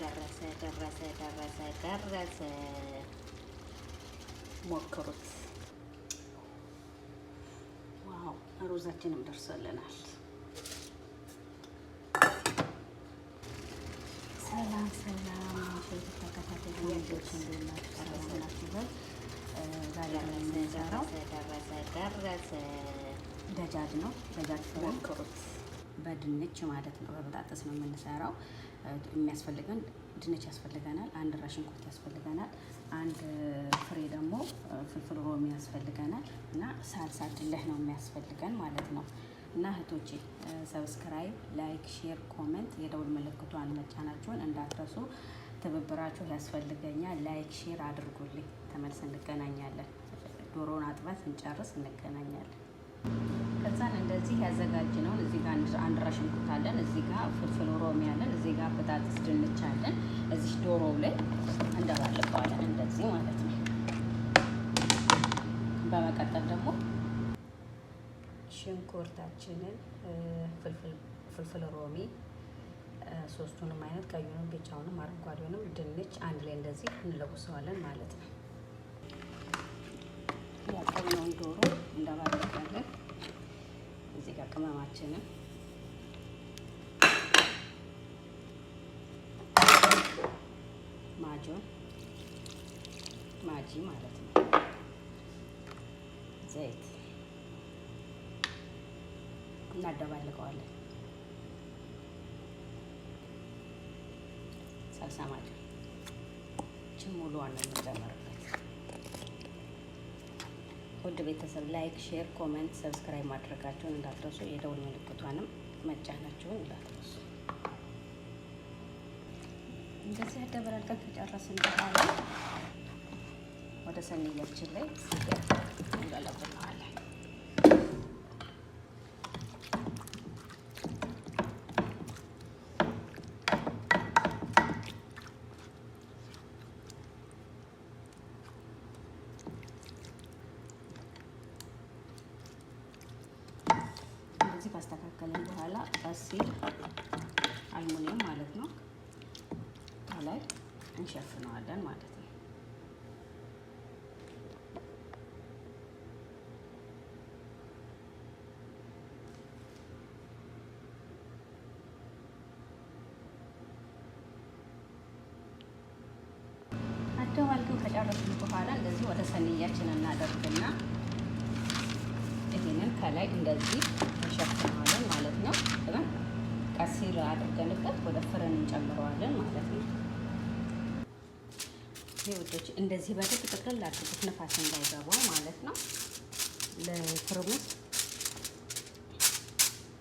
ደረሰ። ሞክሩት። ዋው ሩዛችንም ደርሶልናል። ሰላም ሼፍ ተከታታዮች እንዴት ናችሁ? ዛሬ የምንሰራው ደጃጅ ነው። ደጃጅ ሞክሩት። በድንች ማለት ነው። በበጣጥስ ነው የምንሰራው። የሚያስፈልገን ድንች ያስፈልገናል። አንድ ሽንኩርት ያስፈልገናል። አንድ ፍሬ ደግሞ ፍልፍል ሮሚ ያስፈልገናል እና ሳልሳ ድልህ ነው የሚያስፈልገን ማለት ነው። እና እህቶቼ ሰብስክራይብ፣ ላይክ፣ ሼር፣ ኮሜንት የደውል ምልክቷን መጫናችሁን እንዳትረሱ። ትብብራችሁ ያስፈልገኛል። ላይክ ሼር አድርጉልኝ። ተመልሰን እንገናኛለን። ዶሮን አጥበን ስንጨርስ እንገናኛለን። ከዛን እንደዚህ ያዘጋጅነውን እዚህ ጋር አንድ ሽንኩርት አለን። እዚህ ጋር ፍልፍል ሮሚ አለን። እዚህ ጋር በጣጥስ ድንች አለን። እዚህ ዶሮው ላይ እንደባልቀዋለን እንደዚህ ማለት ነው። በመቀጠል ደግሞ ሽንኩርታችንን ፍልፍል ሮሚ ሶስቱንም አይነት ቀዩንም፣ ቢጫውንም፣ አረንጓዴውንም ድንች አንድ ላይ እንደዚህ እንለውሰዋለን ማለት ነው። ያጠብነውን ዶሮ እንደባለቀለን እዚህ ጋር ቅመማችንን ማጂ ማለት ነው፣ ዘይት እናደባልቀዋለን። ሳልሳ ማጂ ሙሉዋን ነው የምንጨምርበት። ውድ ቤተሰብ ላይክ፣ ሼር፣ ኮሜንት፣ ሰብስክራይብ ማድረጋችሁን እንዳትረሱ። የደውል ምልክቷንም መጫናችሁን እንዳትረሱ። እንደዚህ አደበላልቀን ከጨረስን በኋላ ወደ ሰኒያችን ላይ እንገለብጠዋለን። ካስተካከልን በኋላ ቀሲል አልሙኒየም ማለት ነው ከላይ እንሸፍነዋለን ማለት ነው። አደባልቀን ከጨረስን በኋላ እንደዚህ ወደ ሰኒያችን እናደርግና ይሄንን ከላይ እንደዚህ እንሸፍነዋለን ማለት ነው። ቀሲል አድርገንበት ወደ ፍረን እንጨምረዋለን ማለት ነው። ይኸውልሽ እንደዚህ በደንብ ጥቅልል አድርጉት፣ ነፋስ እንዳይገባው ማለት ነው። ለፍርም ውስጥ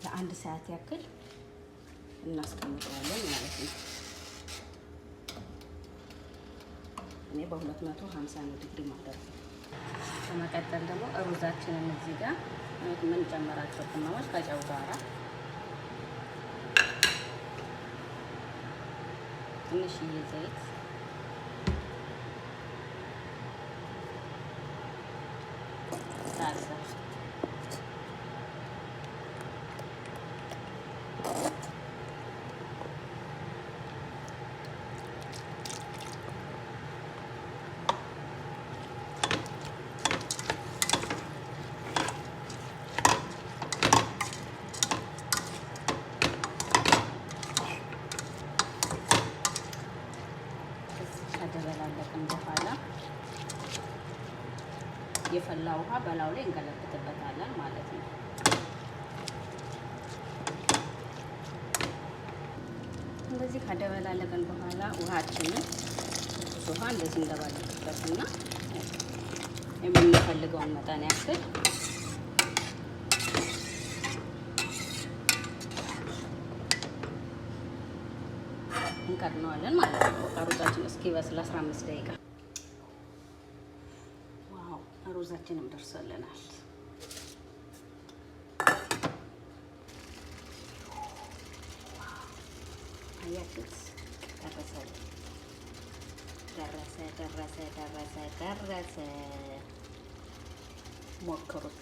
ለአንድ ሰዓት ያክል እናስቀምጠዋለን ማለት ነው። እኔ በ250 ነው ዲግሪ ማለት ነው። በመቀጠል ደግሞ ሩዛችንን እዚህ ጋር ምን ጨመራቸው ቅመሞች ከጨው ጋራ ትንሽዬ ዘይት ሳልሳ ካደበላለቅን በኋላ የፈላ ውሃ በላዩ ላይ እንገለብጥበታለን ማለት ነው። እንደዚህ ካደበላለቅን በኋላ ውሃችንን ውሃ እንደዚህ እንደባለቅበትና የምንፈልገውን መጠን ያክል እንቀጥነዋለን ማለት ነው። ሩዛችን እስኪበስል 15 ደቂቃ። ዋው ሩዛችንም ደርሶልናል። አያችሁት? ደረሰ። ሞክሩት።